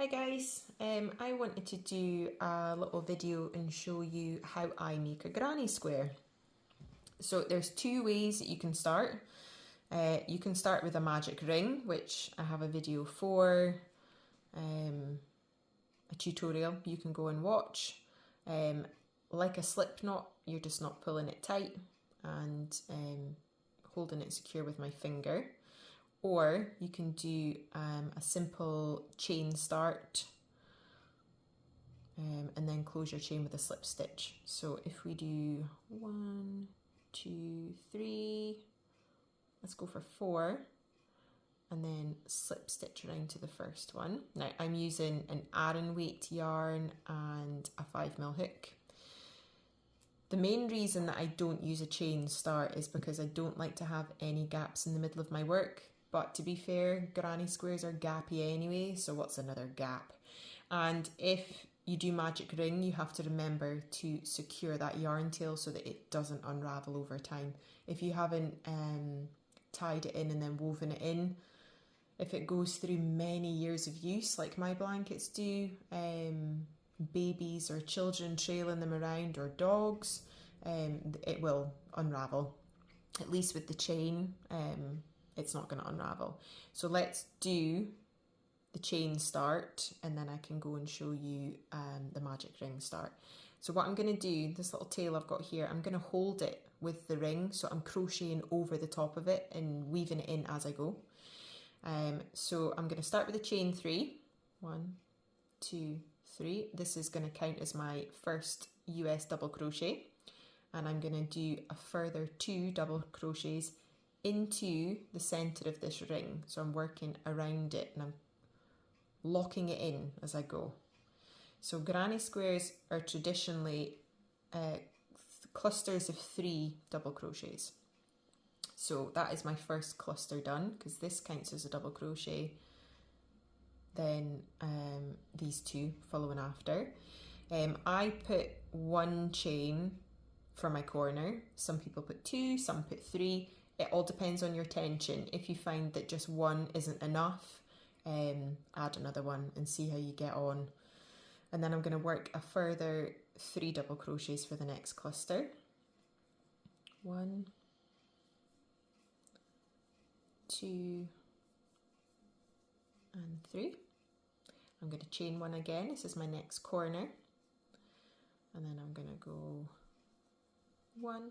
Hi guys, I wanted to do a little video and show you how I make a granny square. So there's two ways that you can start. You can start with a magic ring, which I have a video for, a tutorial you can go and watch. Like a slip knot, you're just not pulling it tight and holding it secure with my finger. Or you can do a simple chain start and then close your chain with a slip stitch. So if we do 1, 2, 3, let's go for 4, and then slip stitch around to the first one. Now I'm using an Aran weight yarn and a 5mm hook. The main reason that I don't use a chain start is because I don't like to have any gaps in the middle of my work. But to be fair, granny squares are gappy anyway, so what's another gap? And if you do magic ring, you have to remember to secure that yarn tail so that it doesn't unravel over time. If you haven't tied it in and then woven it in, if it goes through many years of use, like my blankets do, babies or children trailing them around or dogs, it will unravel. At least with the chain, it's not going to unravel. So let's do the chain start and then I can go and show you the magic ring start. So what I'm going to do, this little tail I've got here, I'm going to hold it with the ring, so I'm crocheting over the top of it and weaving it in as I go. So I'm going to start with a chain 3. 1, 2, 3. This is going to count as my first US double crochet, and I'm going to do a further 2 double crochets into the center of this ring. So I'm working around it and I'm locking it in as I go. So granny squares are traditionally clusters of 3 double crochets. So that is my first cluster done, because this counts as a double crochet. Then these 2 following after. I put 1 chain for my corner. Some people put 2, some put 3. It all depends on your tension. If you find that just 1 isn't enough, add another one and see how you get on. And then I'm going to work a further 3 double crochets for the next cluster. 1, 2, and 3. I'm going to chain 1 again. This is my next corner. And then I'm going to go 1,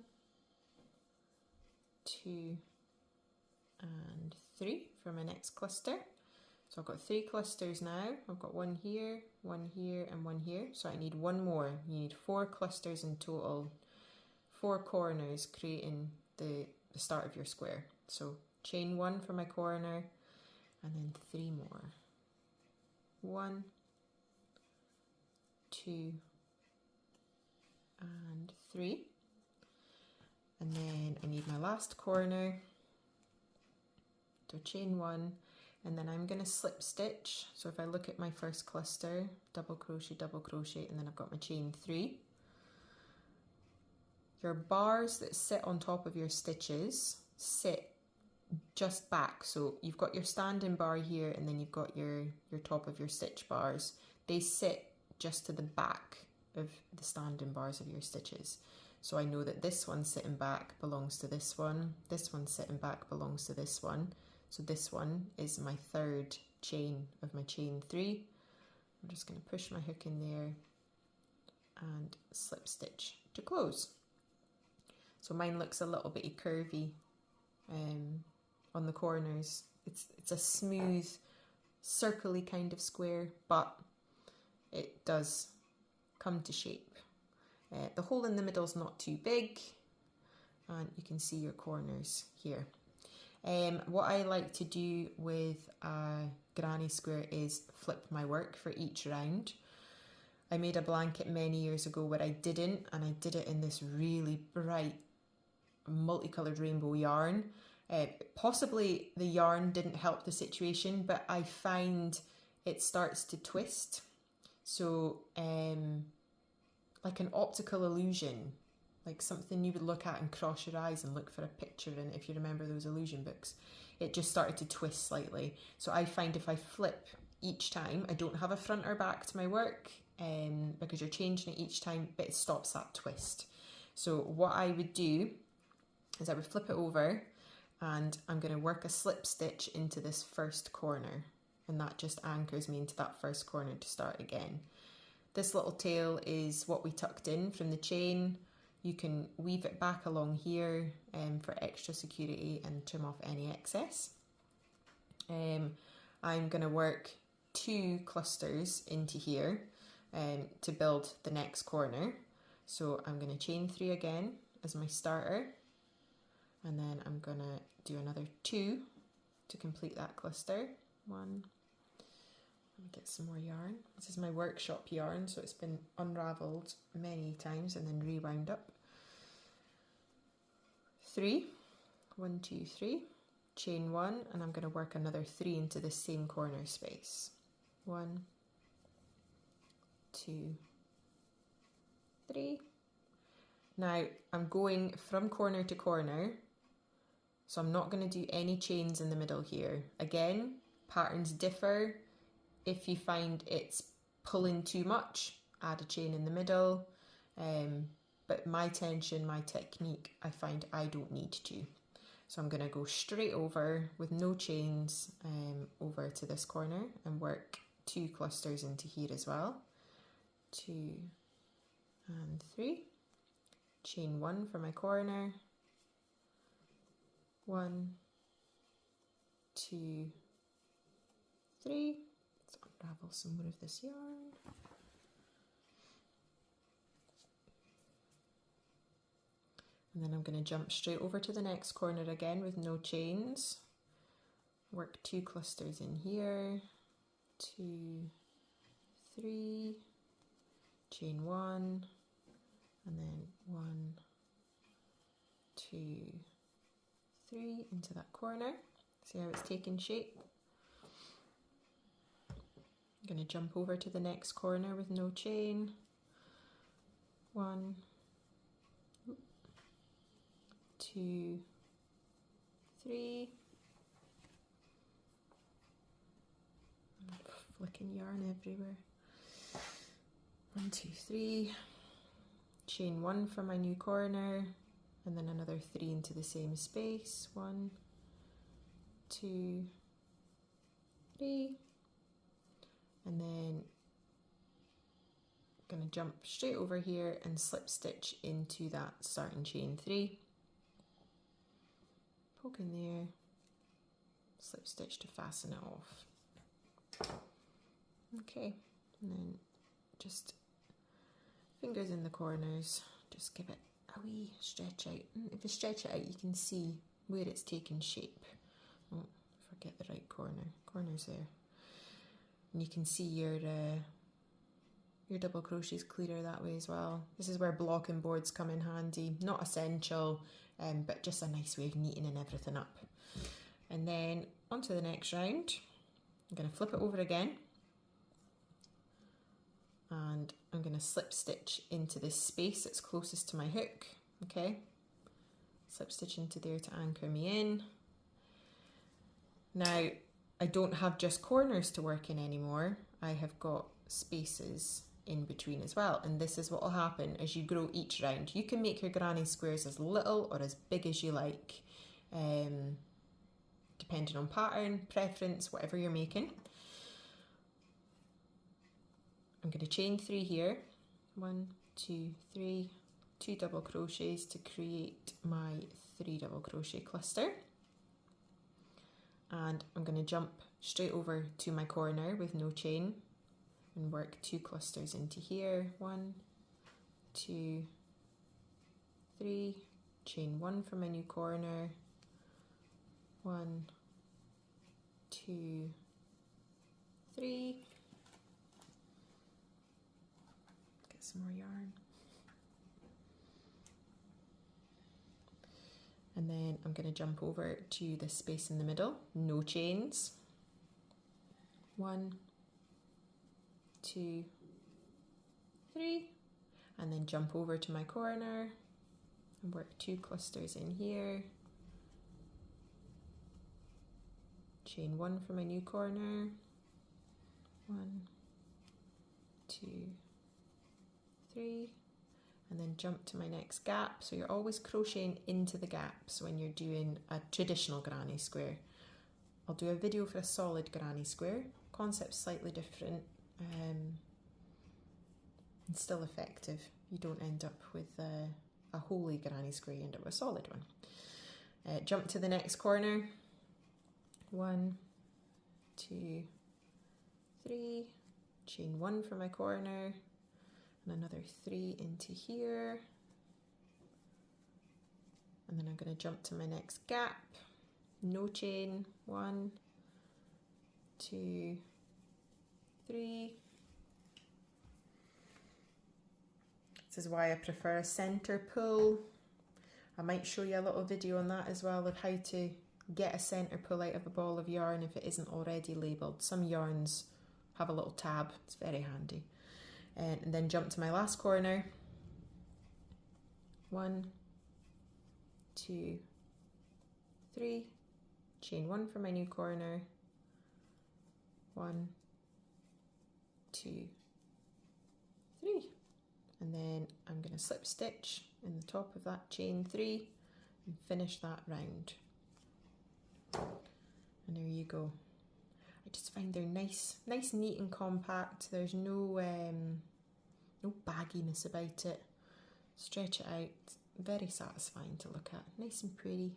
2, and 3 for my next cluster. So I've got 3 clusters now. I've got 1 here, 1 here, and 1 here. So I need 1 more. You need 4 clusters in total, 4 corners creating the start of your square. So chain 1 for my corner, and then 3 more. 1, 2, and 3. And then I need my last corner, so chain 1, and then I'm going to slip stitch. So if I look at my first cluster, double crochet, and then I've got my chain 3. Your bars that sit on top of your stitches sit just back. So you've got your standing bar here, and then you've got your top of your stitch bars. They sit just to the back of the standing bars of your stitches. So I know that this one sitting back belongs to this one sitting back belongs to this one. So this one is my 3rd chain of my chain 3. I'm just going to push my hook in there and slip stitch to close. So mine looks a little bit curvy on the corners. It's a smooth, circly kind of square, but it does come to shape. The hole in the middle is not too big, and you can see your corners here. What I like to do with a granny square is flip my work for each round. I made a blanket many years ago where I didn't, and I did it in this really bright multicolored rainbow yarn. Possibly the yarn didn't help the situation, but I find it starts to twist. So like an optical illusion, like something you would look at and cross your eyes and look for a picture in, if you remember those illusion books. It just started to twist slightly. So I find if I flip each time. I don't have a front or back to my work because you're changing it each time, but it stops that twist. So what I would do is I would flip it over and I'm going to work a slip stitch into this first corner, and that just anchors me into that first corner to start again. This little tail is what we tucked in from the chain. You can weave it back along here for extra security and trim off any excess. I'm going to work 2 clusters into here to build the next corner. So I'm going to chain 3 again as my starter, and then I'm going to do another 2 to complete that cluster. 1. Let me get some more yarn. This is my workshop yarn, so it's been unravelled many times and then rewound up. 3. 1, 2, 3. Chain 1, and I'm going to work another 3 into the same corner space. 1, 2, 3. Now I'm going from corner to corner, so I'm not going to do any chains in the middle here. Again, patterns differ. If you find it's pulling too much, add a chain in the middle. But my tension, my technique, I find I don't need to. So I'm going to go straight over with no chains over to this corner and work 2 clusters into here as well. 2 and 3. Chain 1 for my corner. 1, 2, 3. Let's unravel some more of this yarn. And then I'm going to jump straight over to the next corner again with no chains. Work 2 clusters in here. 2, 3. Chain 1. And then 1, 2, 3 into that corner. See how it's taking shape? I'm going to jump over to the next corner with no chain. 1, 2, 3. I'm flicking yarn everywhere. 1, 2, 3. Chain 1 for my new corner, and then another 3 into the same space. 1, 2, 3. And then I'm going to jump straight over here and slip stitch into that starting chain 3. Poke in there, slip stitch to fasten it off. Okay, and then just fingers in the corners, just give it a wee stretch out. And if you stretch it out, you can see where it's taken shape. Oh, forget the right corner. Corner's there. And you can see your double crochet's clearer that way as well. This is where blocking boards come in handy. Not essential, but just a nice way of neatening everything up. And then onto the next round. I'm going to flip it over again. And I'm going to slip stitch into this space that's closest to my hook. Okay, slip stitch into there to anchor me in. Now I don't have just corners to work in anymore. I have got spaces in between as well, and this is what will happen as you grow each round. You can make your granny squares as little or as big as you like, depending on pattern, preference, whatever you're making. I'm going to chain 3 here. 1, 2, 3, 2 double crochets to create my 3 double crochet cluster. And I'm going to jump straight over to my corner with no chain and work 2 clusters into here. 1, 2, 3, chain 1 for my new corner. 1, 2, 3. Get some more yarn. And then I'm going to jump over to the space in the middle, no chains. 1, 2, 3, and then jump over to my corner and work 2 clusters in here. Chain 1 for my new corner. 1, 2, 3, and then jump to my next gap. So you're always crocheting into the gaps when you're doing a traditional granny square. I'll do a video for a solid granny square. Concept's slightly different, and still effective. You don't end up with a holy granny square, you end up with a solid one. Jump to the next corner. 1, 2, 3, chain 1 for my corner, and another 3 into here, and then I'm going to jump to my next gap, no chain, 1, 2, 3. This is why I prefer a center pull. I might show you a little video on that as well, of how to get a center pull out of a ball of yarn if it isn't already labelled. Some yarns have a little tab, it's very handy. And then jump to my last corner. 1, 2, 3, chain 1 for my new corner. 1, 2, 3. And then I'm going to slip stitch in the top of that chain 3 and finish that round. And there you go. I just find they're nice, neat and compact. There's no bagginess about it. Stretch it out, very satisfying to look at, nice and pretty.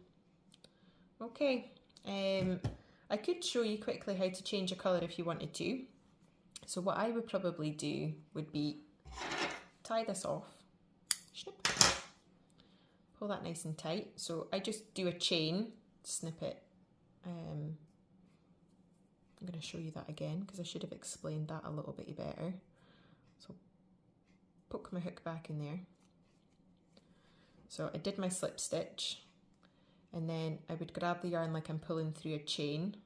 Okay, I could show you quickly how to change a colour if you wanted to. So what I would probably do would be tie this off, snip, pull that nice and tight. So I just do a chain, snip it. I'm going to show you that again because I should have explained that a little bit better. So poke my hook back in there. So I did my slip stitch, and then I would grab the yarn like I'm pulling through a chain.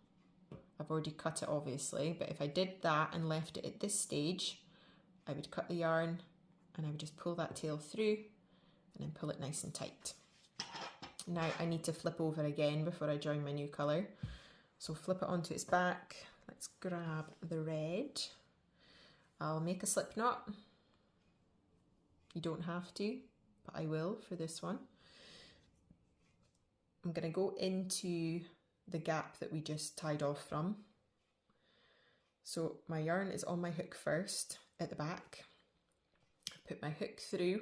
I've already cut it obviously, but if I did that and left it at this stage, I would cut the yarn and I would just pull that tail through and then pull it nice and tight. Now I need to flip over again before I join my new colour. So flip it onto its back. Let's grab the red. I'll make a slip knot. You don't have to, but I will for this one. I'm going to go into the gap that we just tied off from. So my yarn is on my hook first at the back. Put my hook through.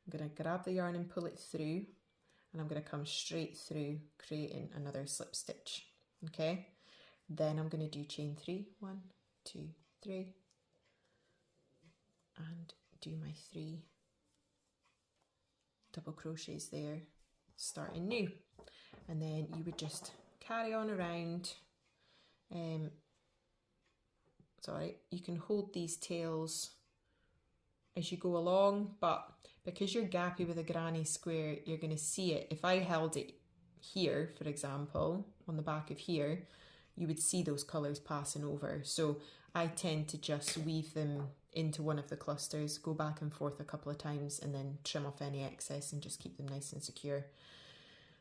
I'm going to grab the yarn and pull it through, and I'm going to come straight through, creating another slip stitch. Okay, then I'm going to do chain 3, 1, 2, 3, and do my 3 double crochets there, starting new. And then you would just carry on around. Sorry, you can hold these tails as you go along, but because you're gappy with a granny square, you're going to see it. If I held it here, for example, on the back of here, you would see those colours passing over. So I tend to just weave them into one of the clusters, go back and forth a couple of times, and then trim off any excess and just keep them nice and secure.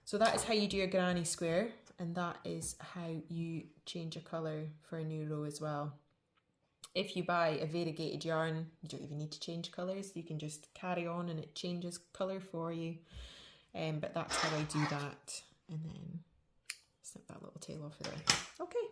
So that is how you do a granny square, and that is how you change a colour for a new row as well. If you buy a variegated yarn, you don't even need to change colours. You can just carry on and it changes colour for you. But that's how I do that. And then snip that little tail off of there. Okay.